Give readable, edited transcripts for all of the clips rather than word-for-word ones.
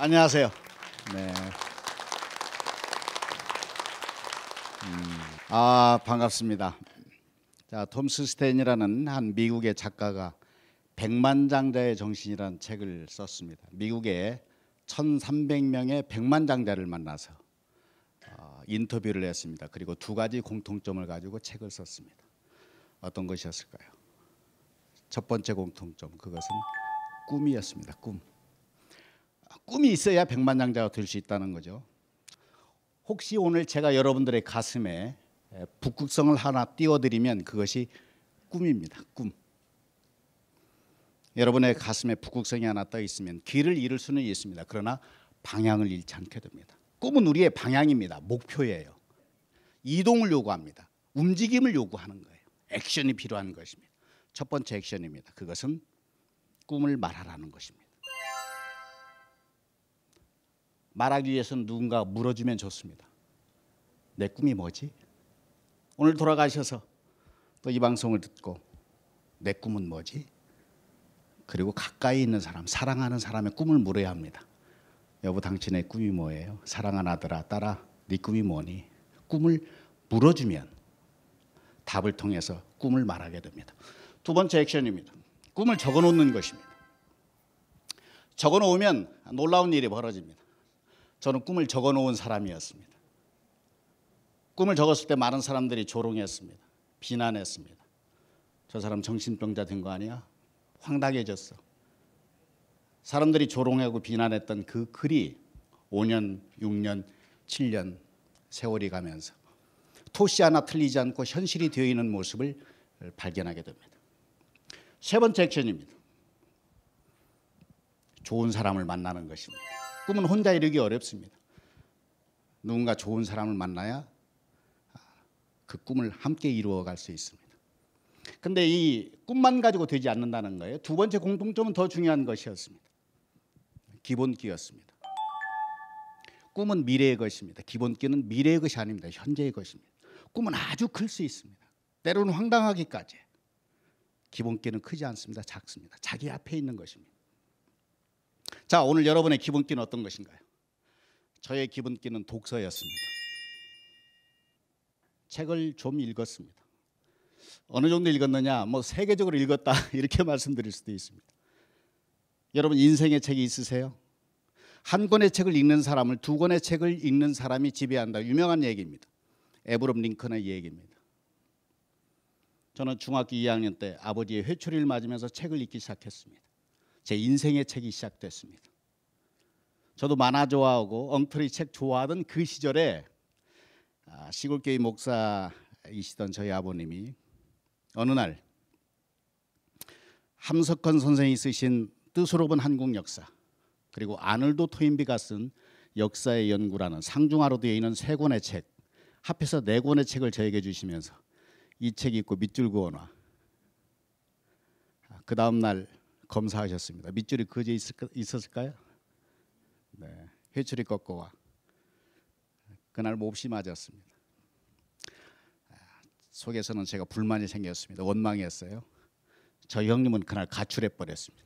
안녕하세요. 네. 반갑습니다. 자, 톰 스스테인이라는 한 미국의 작가가 백만장자의 정신이라는 책을 썼습니다. 미국의 1,300명의 백만장자를 만나서 인터뷰를 했습니다. 그리고 두 가지 공통점을 가지고 책을 썼습니다. 어떤 것이었을까요? 첫 번째 공통점, 그것은 꿈이었습니다. 꿈. 꿈이 있어야 백만장자가 될 수 있다는 거죠. 혹시 오늘 제가 여러분들의 가슴에 북극성을 하나 띄워드리면 그것이 꿈입니다. 꿈. 여러분의 가슴에 북극성이 하나 떠 있으면 길을 잃을 수는 있습니다. 그러나 방향을 잃지 않게 됩니다. 꿈은 우리의 방향입니다. 목표예요. 이동을 요구합니다. 움직임을 요구하는 거예요. 액션이 필요한 것입니다. 첫 번째 액션입니다. 그것은 꿈을 말하라는 것입니다. 말하기 위해서는 누군가 물어주면 좋습니다. 내 꿈이 뭐지? 오늘 돌아가셔서 또 이 방송을 듣고 내 꿈은 뭐지? 그리고 가까이 있는 사람, 사랑하는 사람의 꿈을 물어야 합니다. 여보, 당신의 꿈이 뭐예요? 사랑하는 아들아, 딸아, 네 꿈이 뭐니? 꿈을 물어주면 답을 통해서 꿈을 말하게 됩니다. 두 번째 액션입니다. 꿈을 적어놓는 것입니다. 적어놓으면 놀라운 일이 벌어집니다. 저는 꿈을 적어놓은 사람이었습니다. 꿈을 적었을 때 많은 사람들이 조롱했습니다. 비난했습니다. 저 사람 정신병자 된 거 아니야? 황당해졌어. 사람들이 조롱하고 비난했던 그 글이 5년, 6년, 7년 세월이 가면서 토시 하나 틀리지 않고 현실이 되어 있는 모습을 발견하게 됩니다. 세 번째 액션입니다. 좋은 사람을 만나는 것입니다. 꿈은 혼자 이루기 어렵습니다. 누군가 좋은 사람을 만나야 그 꿈을 함께 이루어갈 수 있습니다. 그런데 이 꿈만 가지고 되지 않는다는 거예요. 두 번째 공통점은 더 중요한 것이었습니다. 기본기였습니다. 꿈은 미래의 것입니다. 기본기는 미래의 것이 아닙니다. 현재의 것입니다. 꿈은 아주 클 수 있습니다. 때로는 황당하기까지. 기본기는 크지 않습니다. 작습니다. 자기 앞에 있는 것입니다. 자, 오늘 여러분의 기본기는 어떤 것인가요? 저의 기본기는 독서였습니다. 책을 좀 읽었습니다. 어느 정도 읽었느냐? 세계적으로 읽었다 이렇게 말씀드릴 수도 있습니다. 여러분 인생의 책이 있으세요? 한 권의 책을 읽는 사람을 두 권의 책을 읽는 사람이 지배한다. 유명한 얘기입니다. 에브럼 링컨의 얘기입니다. 저는 중학교 2학년 때 아버지의 회초리를 맞으면서 책을 읽기 시작했습니다. 제 인생의 책이 시작됐습니다. 저도 만화 좋아하고 엉터리 책 좋아하던 그 시절에 시골교회 목사이시던 저희 아버님이 어느 날 함석헌 선생이 쓰신 뜻으로 본 한국 역사, 그리고 아놀드 토인비가 쓴 역사의 연구라는 상중하로 되어 있는 세 권의 책, 합해서 네 권의 책을 저에게 주시면서 이 책 읽고 밑줄 그어놔. 그 다음 날 검사하셨습니다. 밑줄이 그어져 있었을까요? 네, 회초리 꺾어와. 그날 몹시 맞았습니다. 속에서는 제가 불만이 생겼습니다. 원망했어요. 저 형님은 그날 가출해 버렸습니다.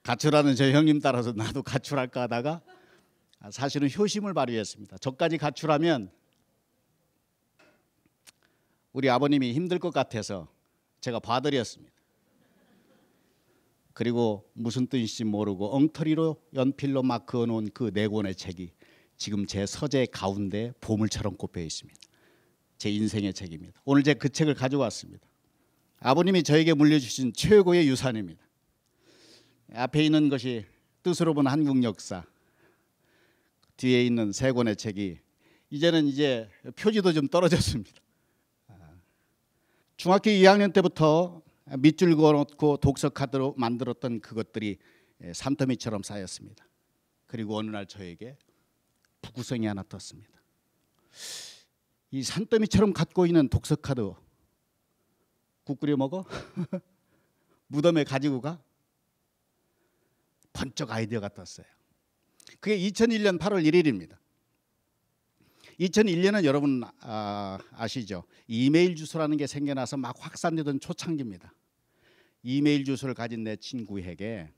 가출하는 저 형님 따라서 나도 가출할까 하다가 사실은 효심을 발휘했습니다. 저까지 가출하면 우리 아버님이 힘들 것 같아서 제가 봐드렸습니다. 그리고 무슨 뜻인지 모르고 엉터리로 연필로 막 그어놓은 그 네 권의 책이 지금 제 서재 가운데 보물처럼 꼽혀 있습니다. 제 인생의 책입니다. 오늘 제가 그 책을 가지고 왔습니다. 아버님이 저에게 물려주신 최고의 유산입니다. 앞에 있는 것이 뜻으로 본 한국 역사, 뒤에 있는 세 권의 책이 이제는 표지도 좀 떨어졌습니다. 중학교 2학년 때부터 밑줄 그어놓고 독서 카드로 만들었던 그것들이 산더미처럼 쌓였습니다. 그리고 어느 날 저에게 북극성이 하나 떴습니다. 이 산더미처럼 갖고 있는 독서 카드 국 끓여 먹어? 무덤에 가지고 가? 번쩍 아이디어가 떴어요. 그게 2001년 8월 1일입니다. 2001년은 여러분 아시죠? 이메일 주소라는 게 생겨나서 막 확산되던 초창기입니다. 이메일 주소를 가진 내 친구에게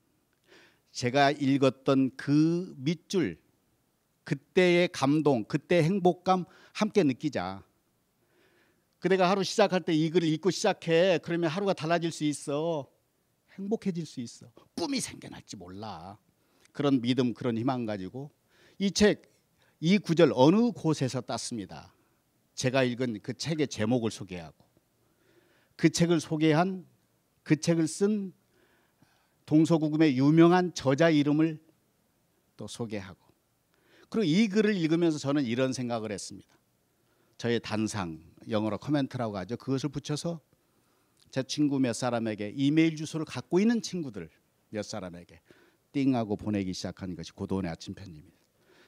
제가 읽었던 그 밑줄, 그때의 감동, 그때의 행복감 함께 느끼자. 그대가 하루 시작할 때 이 글을 읽고 시작해. 그러면 하루가 달라질 수 있어. 행복해질 수 있어. 꿈이 생겨날지 몰라. 그런 믿음, 그런 희망 가지고 이 책, 이 구절 어느 곳에서 땄습니다. 제가 읽은 그 책의 제목을 소개하고 그 책을 소개한, 그 책을 쓴 동서고금의 유명한 저자 이름을 또 소개하고, 그리고 이 글을 읽으면서 저는 이런 생각을 했습니다. 저의 단상, 영어로 커멘트라고 하죠. 그것을 붙여서 제 친구 몇 사람에게, 이메일 주소를 갖고 있는 친구들 몇 사람에게 띵하고 보내기 시작한 것이 고도원의 아침 편지입니다.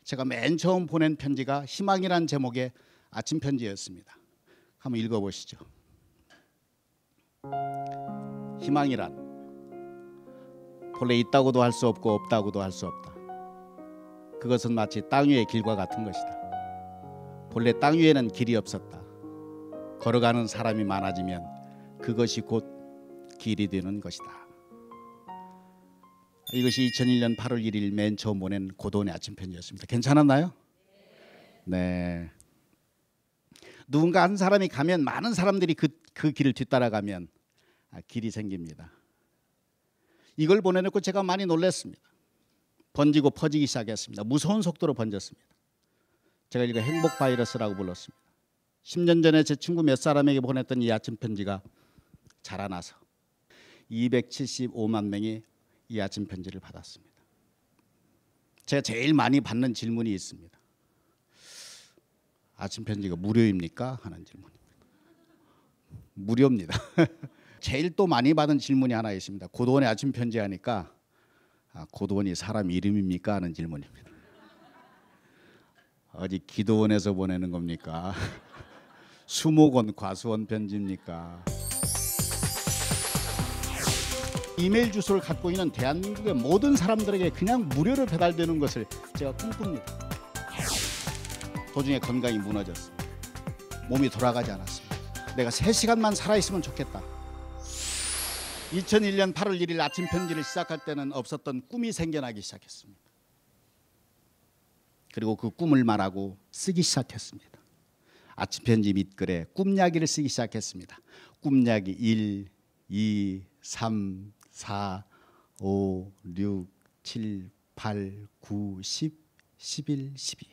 제가 맨 처음 보낸 편지가 희망이란 제목의 아침 편지였습니다. 한번 읽어보시죠. 희망이란 본래 있다고도 할 수 없고 없다고도 할 수 없다. 그것은 마치 땅 위의 길과 같은 것이다. 본래 땅 위에는 길이 없었다. 걸어가는 사람이 많아지면 그것이 곧 길이 되는 것이다. 이것이 2001년 8월 1일 맨 처음 보낸 고도원의 아침 편지였습니다. 괜찮았나요? 네. 누군가 한 사람이 가면 많은 사람들이 그 길을 뒤따라가면 길이 생깁니다. 이걸 보내놓고 제가 많이 놀랐습니다. 번지고 퍼지기 시작했습니다. 무서운 속도로 번졌습니다. 제가 이거 행복 바이러스라고 불렀습니다. 10년 전에 제 친구 몇 사람에게 보냈던 이 아침 편지가 자라나서 275만 명이 이 아침 편지를 받았습니다. 제가 제일 많이 받는 질문이 있습니다. 아침 편지가 무료입니까? 하는 질문입니다. 무료입니다. 제일 또 많이 받은 질문이 하나 있습니다. 고도원의 아침 편지 하니까 고도원이 사람 이름입니까? 하는 질문입니다. 어디 기도원에서 보내는 겁니까? 수목원 과수원 편지입니까? 이메일 주소를 갖고 있는 대한민국의 모든 사람들에게 그냥 무료로 배달되는 것을 제가 꿈꿉니다. 도중에 건강이 무너졌습니다. 몸이 돌아가지 않았습니다. 내가 3시간만 살아있으면 좋겠다. 2001년 8월 1일 아침 편지를 시작할 때는 없었던 꿈이 생겨나기 시작했습니다. 그리고 그 꿈을 말하고 쓰기 시작했습니다. 아침 편지 밑글에 꿈 이야기를 쓰기 시작했습니다. 꿈 이야기 1, 2, 3, 4, 5, 6, 7, 8, 9, 10, 11, 12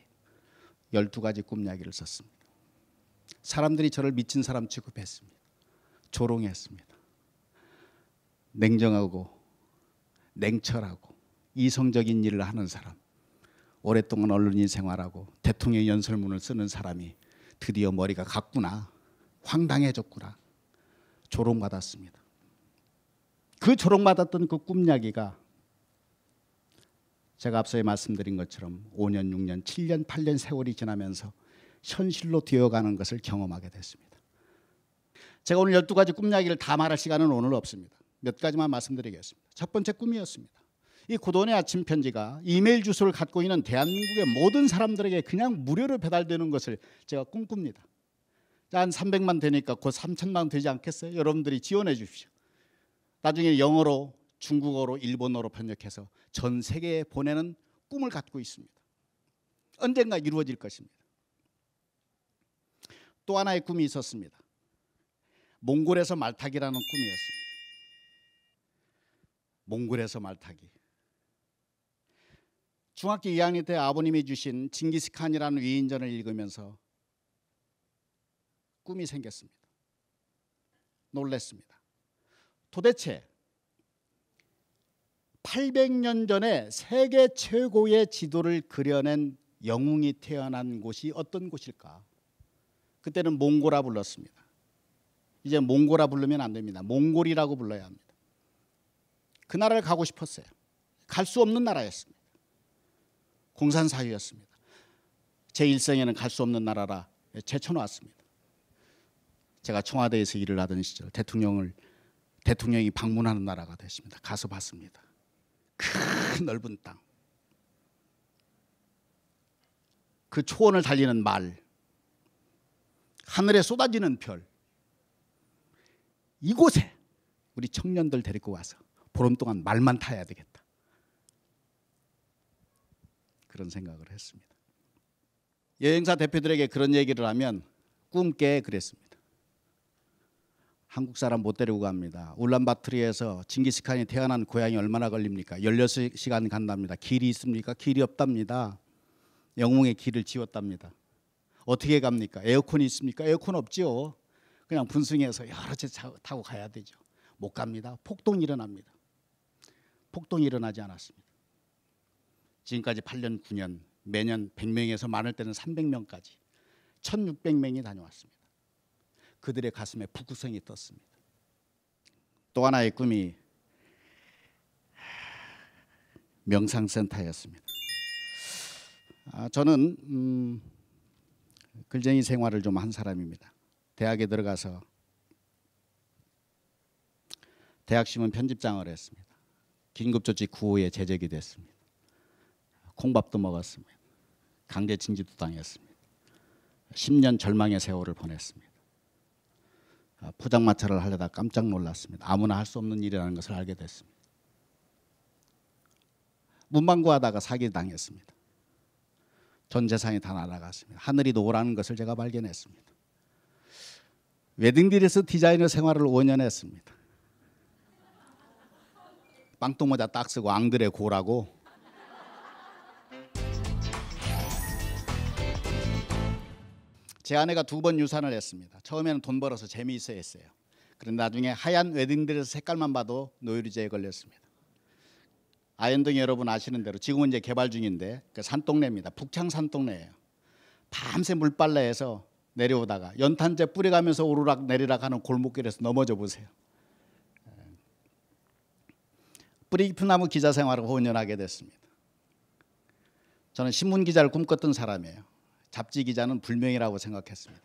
12가지 꿈 이야기를 썼습니다. 사람들이 저를 미친 사람 취급했습니다. 조롱했습니다. 냉정하고 냉철하고 이성적인 일을 하는 사람, 오랫동안 언론인 생활하고 대통령 연설문을 쓰는 사람이 드디어 머리가 갔구나, 황당해졌구나, 조롱받았습니다. 그 조롱받았던 그 꿈 이야기가 제가 앞서에 말씀드린 것처럼 5년, 6년, 7년, 8년 세월이 지나면서 현실로 되어가는 것을 경험하게 됐습니다. 제가 오늘 12가지 꿈 이야기를 다 말할 시간은 오늘 없습니다. 몇 가지만 말씀드리겠습니다. 첫 번째 꿈이었습니다. 이 고도원의 아침 편지가 이메일 주소를 갖고 있는 대한민국의 모든 사람들에게 그냥 무료로 배달되는 것을 제가 꿈꿉니다. 한 300만 되니까 곧 3천만 되지 않겠어요? 여러분들이 지원해 주십시오. 나중에 영어로, 중국어로, 일본어로 번역해서 전 세계에 보내는 꿈을 갖고 있습니다. 언젠가 이루어질 것입니다. 또 하나의 꿈이 있었습니다. 몽골에서 말타기라는 꿈이었습니다. 몽골에서 말타기. 중학교 2학년 때 아버님이 주신 징기스칸이라는 위인전을 읽으면서 꿈이 생겼습니다. 놀랐습니다. 도대체 800년 전에 세계 최고의 지도를 그려낸 영웅이 태어난 곳이 어떤 곳일까? 그때는 몽고라 불렀습니다. 이제 몽고라 부르면 안 됩니다. 몽골이라고 불러야 합니다. 그 나라를 가고 싶었어요. 갈 수 없는 나라였습니다. 공산사회였습니다. 제 일생에는 갈 수 없는 나라라 제쳐놓았습니다. 제가 청와대에서 일을 하던 시절 대통령이 방문하는 나라가 됐습니다. 가서 봤습니다. 큰 넓은 땅, 그 초원을 달리는 말, 하늘에 쏟아지는 별, 이곳에 우리 청년들 데리고 와서 보름 동안 말만 타야 되겠다. 그런 생각을 했습니다. 여행사 대표들에게 그런 얘기를 하면 꿈 깨 그랬습니다. 한국 사람 못 데리고 갑니다. 울란바토르에서 징기스칸이 태어난 고향이 얼마나 걸립니까? 16시간 간답니다. 길이 있습니까? 길이 없답니다. 영웅의 길을 지웠답니다. 어떻게 갑니까? 에어컨이 있습니까? 에어컨 없지요. 그냥 분승해서 여러 차 타고 가야 되죠. 못 갑니다. 폭동이 일어납니다. 폭동이 일어나지 않았습니다. 지금까지 8년 9년 매년 100명에서 많을 때는 300명까지 1600명이 다녀왔습니다. 그들의 가슴에 북구성이 떴습니다. 또 하나의 꿈이 명상센터였습니다. 저는 글쟁이 생활을 좀 한 사람입니다. 대학에 들어가서 대학신문 편집장을 했습니다. 긴급조치 9호에 제적이 됐습니다. 콩밥도 먹었습니다. 강제징집도 당했습니다. 10년 절망의 세월을 보냈습니다. 포장마차를 하려다 깜짝 놀랐습니다. 아무나 할 수 없는 일이라는 것을 알게 됐습니다. 문방구하다가 사기당했습니다. 전 재산이 다 날아갔습니다. 하늘이 노라는 것을 제가 발견했습니다. 웨딩드레스 디자이너 생활을 5년 했습니다. 빵똥모자 딱 쓰고 앙드레 고라고. 제 아내가 2번 유산을 했습니다. 처음에는 돈 벌어서 재미있어 했어요. 그런데 나중에 하얀 웨딩드레스 색깔만 봐도 노이로제에 걸렸습니다. 아현동이 여러분 아시는 대로 지금은 이제 개발 중인데 그 산동네입니다. 북창 산동네예요. 밤새 물빨래해서 내려오다가 연탄재 뿌려가면서 오르락 내리락 하는 골목길에서 넘어져 보세요. 뿌리 깊은 나무 기자 생활을 5년 하게 됐습니다. 저는 신문 기자를 꿈꿨던 사람이에요. 잡지 기자는 불명이라고 생각했습니다.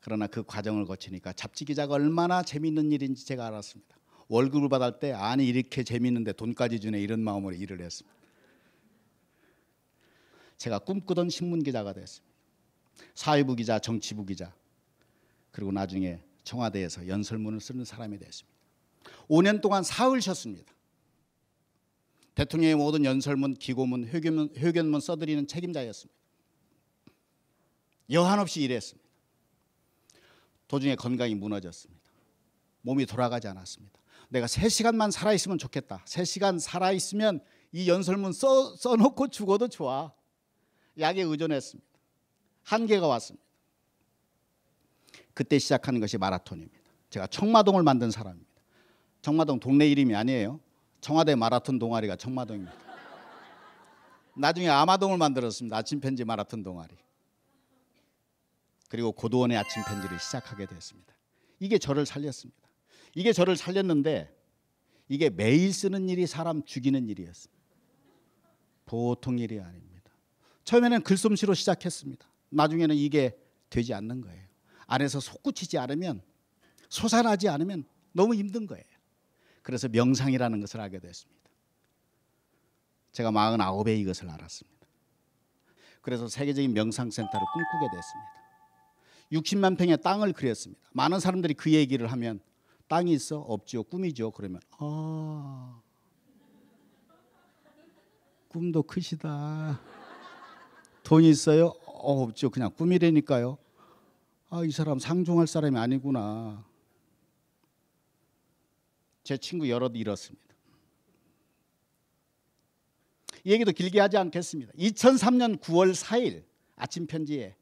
그러나 그 과정을 거치니까 잡지 기자가 얼마나 재미있는 일인지 제가 알았습니다. 월급을 받을 때 아니 이렇게 재미있는데 돈까지 주네 이런 마음으로 일을 했습니다. 제가 꿈꾸던 신문 기자가 됐습니다. 사회부 기자, 정치부 기자, 그리고 나중에 청와대에서 연설문을 쓰는 사람이 됐습니다. 5년 동안 사흘 쉬었습니다. 대통령의 모든 연설문, 기고문, 회견문 써드리는 책임자였습니다. 여한없이 일했습니다. 도중에 건강이 무너졌습니다. 몸이 돌아가지 않았습니다. 내가 3시간만 살아있으면 좋겠다. 3시간 살아있으면 이 연설문 써놓고 죽어도 좋아. 약에 의존했습니다. 한계가 왔습니다. 그때 시작하는 것이 마라톤입니다. 제가 청마동을 만든 사람입니다. 청마동 동네 이름이 아니에요. 청와대 마라톤 동아리가 청마동입니다. 나중에 아마동을 만들었습니다. 아침 편지 마라톤 동아리. 그리고 고도원의 아침 편지를 시작하게 됐습니다. 이게 저를 살렸습니다. 이게 저를 살렸는데 이게 매일 쓰는 일이 사람 죽이는 일이었습니다. 보통 일이 아닙니다. 처음에는 글솜씨로 시작했습니다. 나중에는 이게 되지 않는 거예요. 안에서 솟구치지 않으면, 솟아나지 않으면 너무 힘든 거예요. 그래서 명상이라는 것을 알게 됐습니다. 제가 49에 이것을 알았습니다. 그래서 세계적인 명상센터를 꿈꾸게 됐습니다. 60만 평의 땅을 그렸습니다. 많은 사람들이 그 얘기를 하면 땅이 있어? 없지요. 꿈이죠. 그러면 꿈도 크시다. 돈이 있어요? 없죠. 그냥 꿈이라니까요. 이 사람 상종할 사람이 아니구나. 제 친구 여럿 잃었습니다. 이 얘기도 길게 하지 않겠습니다. 2003년 9월 4일 아침 편지에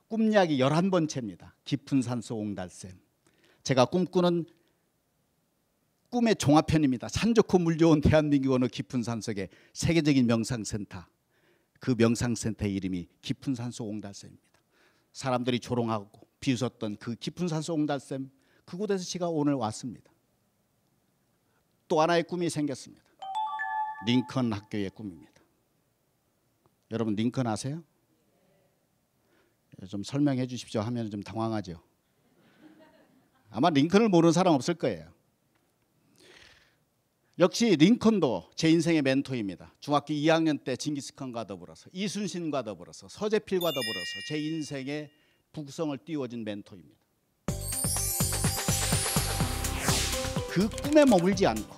꿈 이야기 11번째입니다. 깊은 산속 옹달샘. 제가 꿈꾸는 꿈의 종합편입니다. 산 좋고 물 좋은 대한민국 어느 깊은 산속의 세계적인 명상센터. 그 명상센터의 이름이 깊은 산속 옹달샘입니다. 사람들이 조롱하고 비웃었던 그 깊은 산속 옹달샘, 그곳에서 제가 오늘 왔습니다. 또 하나의 꿈이 생겼습니다. 링컨 학교의 꿈입니다. 여러분 링컨 아세요? 좀 설명해 주십시오 하면 좀 당황하죠. 아마 링컨을 모르는 사람 없을 거예요. 역시 링컨도 제 인생의 멘토입니다. 중학교 2학년 때 징기스칸과 더불어서 이순신과 더불어서 서재필과 더불어서 제 인생의 북성을 띄워준 멘토입니다. 그 꿈에 머물지 않고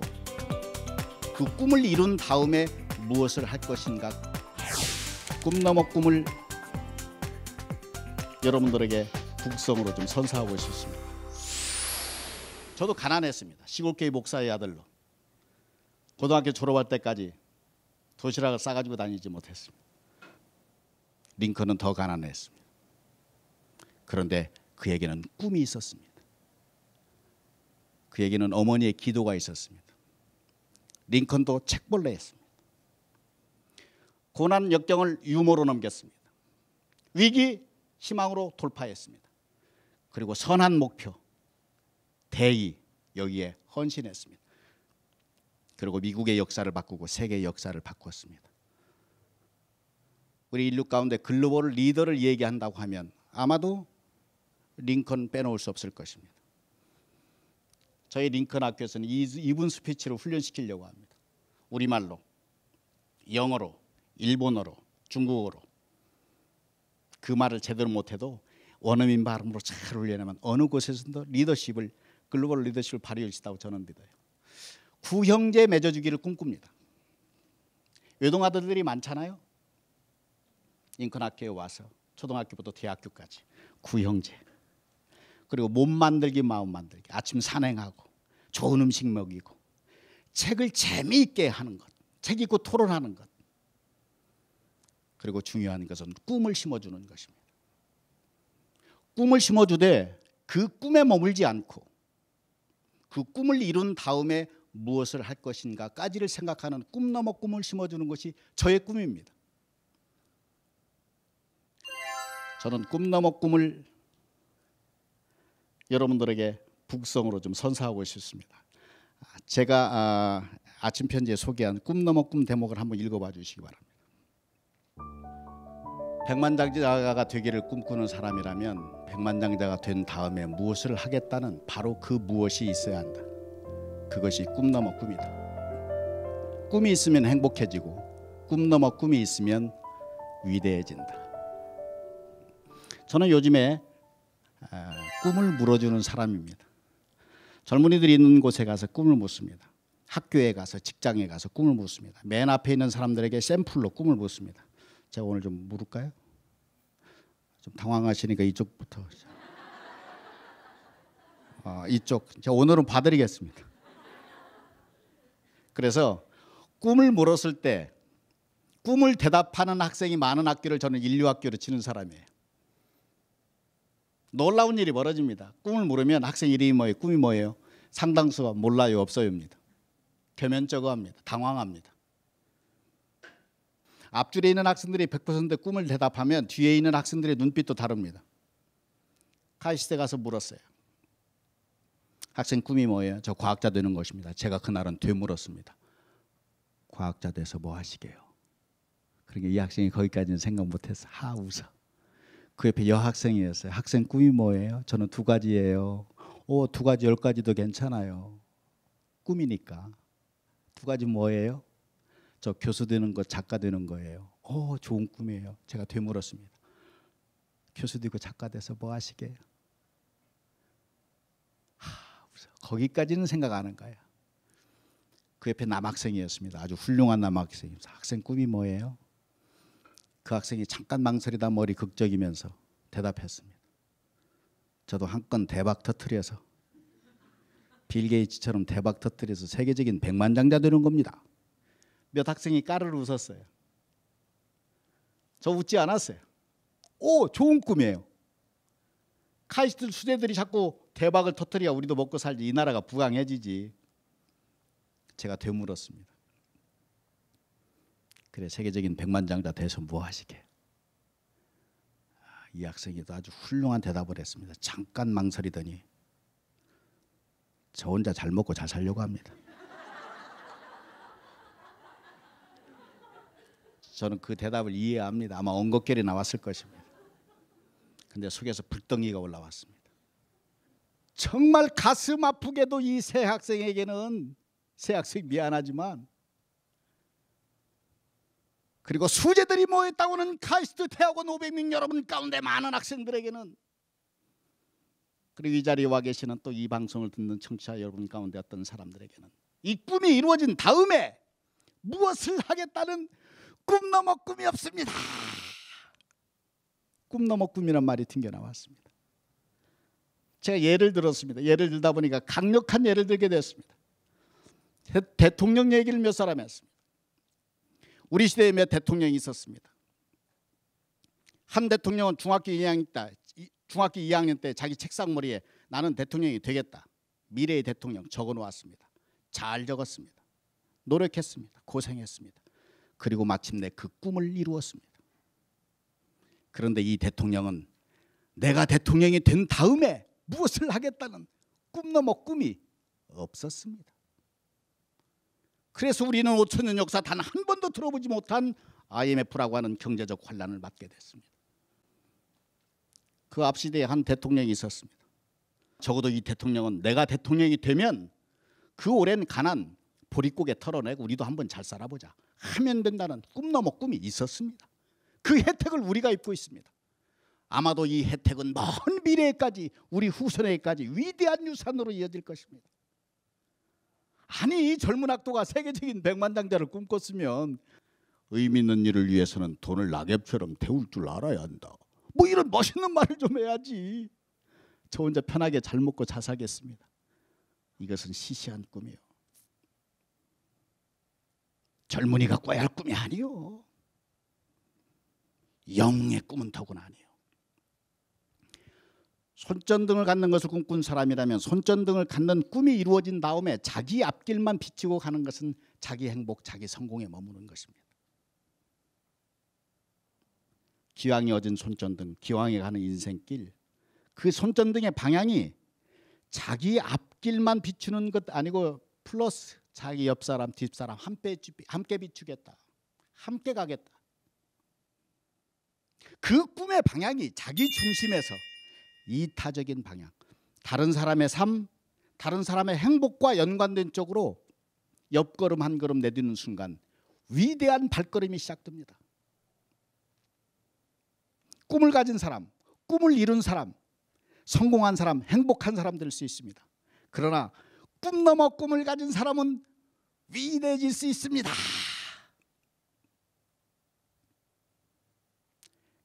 그 꿈을 이룬 다음에 무엇을 할 것인가 꿈 넘어 꿈을 여러분들에게 북성으로 좀 선사하고 싶습니다. 저도 가난했습니다. 시골교회 목사의 아들로 고등학교 졸업할 때까지 도시락을 싸가지고 다니지 못했습니다. 링컨은 더 가난했습니다. 그런데 그에게는 꿈이 있었습니다. 그에게는 어머니의 기도가 있었습니다. 링컨도 책벌레였습니다. 고난 역경을 유머로 넘겼습니다. 위기 희망으로 돌파했습니다. 그리고 선한 목표 대의 여기에 헌신했습니다. 그리고 미국의 역사를 바꾸고 세계의 역사를 바꿨습니다. 우리 인류 가운데 글로벌 리더를 얘기한다고 하면 아마도 링컨 빼놓을 수 없을 것입니다. 저희 링컨 학교에서는 이분 스피치로 훈련시키려고 합니다. 우리말로, 영어로, 일본어로, 중국어로. 그 말을 제대로 못해도 원어민 발음으로 잘 훈련하면 어느 곳에서도 리더십을 글로벌 리더십을 발휘할 수 있다고 저는 믿어요. 구형제 맺어주기를 꿈꿉니다. 외동아들들이 많잖아요. 링컨 학교에 와서 초등학교부터 대학교까지 구형제. 그리고 몸 만들기 마음 만들기. 아침 산행하고 좋은 음식 먹이고 책을 재미있게 하는 것. 책 읽고 토론하는 것. 그리고 중요한 것은 꿈을 심어주는 것입니다. 꿈을 심어주되 그 꿈에 머물지 않고 그 꿈을 이룬 다음에 무엇을 할 것인가까지를 생각하는 꿈 넘어 꿈을 심어주는 것이 저의 꿈입니다. 저는 꿈 넘어 꿈을 여러분들에게 북성으로 좀 선사하고 싶습니다. 제가 아침 편지에 소개한 꿈 넘어 꿈 대목을 한번 읽어봐 주시기 바랍니다. 백만장자가 되기를 꿈꾸는 사람이라면 백만장자가 된 다음에 무엇을 하겠다는 바로 그 무엇이 있어야 한다. 그것이 꿈 넘어 꿈이다. 꿈이 있으면 행복해지고 꿈 넘어 꿈이 있으면 위대해진다. 저는 요즘에 꿈을 물어주는 사람입니다. 젊은이들이 있는 곳에 가서 꿈을 묻습니다. 학교에 가서 직장에 가서 꿈을 묻습니다. 맨 앞에 있는 사람들에게 샘플로 꿈을 묻습니다. 제가 오늘 좀 물을까요? 좀 당황하시니까 이쪽부터. 이쪽. 제가 오늘은 봐드리겠습니다. 그래서 꿈을 물었을 때 꿈을 대답하는 학생이 많은 학교를 저는 인류학교로 치는 사람이에요. 놀라운 일이 벌어집니다. 꿈을 물으면 학생 이름이 뭐예요? 꿈이 뭐예요? 상당수가 몰라요, 없어요입니다. 겸연쩍어합니다. 당황합니다. 앞줄에 있는 학생들이 100% 꿈을 대답하면 뒤에 있는 학생들의 눈빛도 다릅니다. 카이스트에 가서 물었어요. 학생 꿈이 뭐예요? 저 과학자 되는 것입니다. 제가 그날은 되물었습니다. 과학자 돼서 뭐 하시게요? 그러니까 이 학생이 거기까지는 생각 못해서 웃어. 그 옆에 여학생이었어요. 학생 꿈이 뭐예요? 저는 2가지예요. 2가지 10가지도 괜찮아요. 꿈이니까. 2가지 뭐예요? 저 교수 되는 거, 작가 되는 거예요. 좋은 꿈이에요. 제가 되물었습니다. 교수 되고 작가 돼서 뭐 하시게요? 거기까지는 생각 안 한 거예요. 그 옆에 남학생이었습니다. 아주 훌륭한 남학생입니다. 학생 꿈이 뭐예요? 그 학생이 잠깐 망설이다 머리 극적이면서 대답했습니다. 저도 한 건 대박 터뜨려서 빌 게이츠처럼 대박 터뜨려서 세계적인 백만장자 되는 겁니다. 몇 학생이 까르르 웃었어요. 저 웃지 않았어요. 좋은 꿈이에요. 카이스트 수재들이 자꾸 대박을 터뜨려야 우리도 먹고 살지, 이 나라가 부강해지지. 제가 되물었습니다. 그래, 세계적인 백만장자 돼서 뭐 하시게? 이 학생이 아주 훌륭한 대답을 했습니다. 잠깐 망설이더니 저 혼자 잘 먹고 잘 살려고 합니다. 저는 그 대답을 이해합니다. 아마 엉겁결이 나왔을 것입니다. 근데 속에서 불덩이가 올라왔습니다. 정말 가슴 아프게도 이 새 학생에게는, 새 학생 미안하지만, 그리고 수재들이 모였다고는 카이스트 대학원 500명 여러분 가운데 많은 학생들에게는, 그리고 이 자리에 와 계시는 또 이 방송을 듣는 청취자 여러분 가운데 어떤 사람들에게는 이 꿈이 이루어진 다음에 무엇을 하겠다는 꿈 넘어 꿈이 없습니다. 꿈 넘어 꿈이란 말이 튕겨 나왔습니다. 제가 예를 들었습니다. 예를 들다 보니까 강력한 예를 들게 됐습니다. 대통령 얘기를 몇 사람 했습니다. 우리 시대에 몇 대통령이 있었습니다. 한 대통령은 중학교 2학년 때 자기 책상머리에 나는 대통령이 되겠다. 미래의 대통령 적어놓았습니다. 잘 적었습니다. 노력했습니다. 고생했습니다. 그리고 마침내 그 꿈을 이루었습니다. 그런데 이 대통령은 내가 대통령이 된 다음에 무엇을 하겠다는 꿈 넘어 꿈이 없었습니다. 그래서 우리는 5천년 역사 단 한 번도 들어보지 못한 IMF라고 하는 경제적 환란을 맞게 됐습니다. 그 앞 시대에 한 대통령이 있었습니다. 적어도 이 대통령은 내가 대통령이 되면 그 오랜 가난 보릿고개 털어내고 우리도 한번 잘 살아보자 하면 된다는 꿈 넘어 꿈이 있었습니다. 그 혜택을 우리가 입고 있습니다. 아마도 이 혜택은 먼 미래에까지 우리 후손에게까지 위대한 유산으로 이어질 것입니다. 아니 젊은 학도가 세계적인 백만장자를 꿈꿨으면 의미 있는 일을 위해서는 돈을 낙엽처럼 태울 줄 알아야 한다. 뭐 이런 멋있는 말을 좀 해야지. 저 혼자 편하게 잘 먹고 잘 살겠습니다. 이것은 시시한 꿈이요. 젊은이가 꿔야 할 꿈이 아니요. 영웅의 꿈은 더구나 아니요. 손전등을 갖는 것을 꿈꾼 사람이라면 손전등을 갖는 꿈이 이루어진 다음에 자기 앞길만 비추고 가는 것은 자기 행복, 자기 성공에 머무는 것입니다. 기왕이 얻은 손전등, 기왕에 가는 인생길, 그 손전등의 방향이 자기 앞길만 비추는 것 아니고 플러스 자기 옆사람, 뒷사람 함께 비추겠다. 함께 가겠다. 그 꿈의 방향이 자기 중심에서 이타적인 방향, 다른 사람의 삶, 다른 사람의 행복과 연관된 쪽으로 옆걸음 한 걸음 내딛는 순간 위대한 발걸음이 시작됩니다. 꿈을 가진 사람, 꿈을 이룬 사람, 성공한 사람, 행복한 사람 될 수 있습니다. 그러나 꿈 넘어 꿈을 가진 사람은 위대해질 수 있습니다.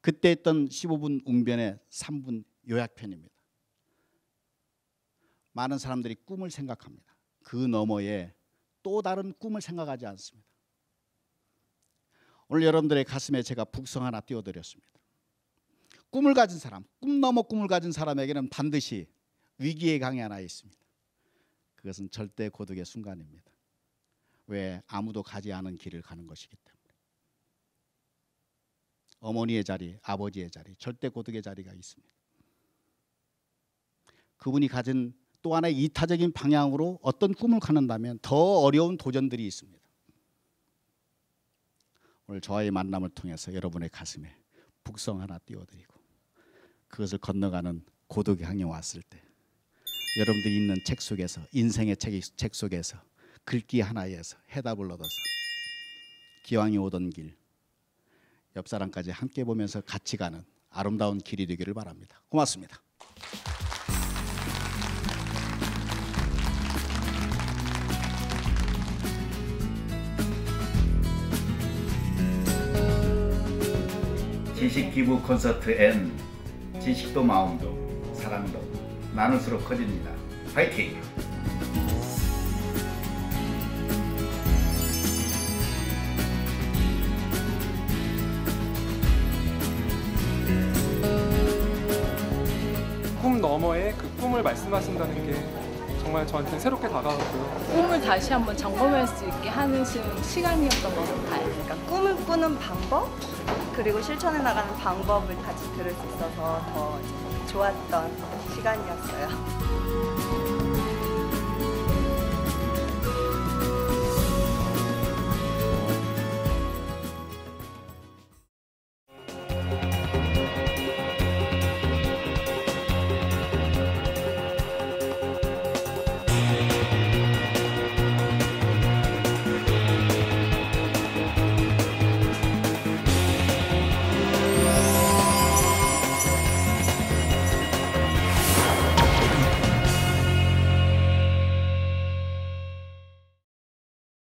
그때 했던 15분 웅변의 3분 요약편입니다. 많은 사람들이 꿈을 생각합니다. 그 너머에 또 다른 꿈을 생각하지 않습니다. 오늘 여러분들의 가슴에 제가 북성 하나 띄워드렸습니다. 꿈을 가진 사람, 꿈 넘어 꿈을 가진 사람에게는 반드시 위기의 강이 하나 있습니다. 그것은 절대 고독의 순간입니다. 왜? 아무도 가지 않은 길을 가는 것이기 때문에. 어머니의 자리, 아버지의 자리, 절대 고독의 자리가 있습니다. 그분이 가진 또 하나의 이타적인 방향으로 어떤 꿈을 갖는다면 더 어려운 도전들이 있습니다. 오늘 저와의 만남을 통해서 여러분의 가슴에 북성 하나 띄워드리고 그것을 건너가는 고독의 항에 왔을 때 여러분들이 읽는 책 속에서, 인생의 책 속에서 글귀 하나에서 해답을 얻어서 기왕이 오던 길, 옆 사람까지 함께 보면서 같이 가는 아름다운 길이 되기를 바랍니다. 고맙습니다. 지식 기부 콘서트 앤 지식도 마음도 사랑도 나눌수록 커집니다. 화이팅! 꿈 너머의 그 꿈을 말씀하신다는 게 정말 저한테 새롭게 다가왔고요. 꿈을 다시 한번 점검할 수 있게 하는 시간이었던 것 같아요. 그러니까 꿈을 꾸는 방법 그리고 실천해 나가는 방법을 같이 들을 수 있어서 더 좋았던 시간이었어요.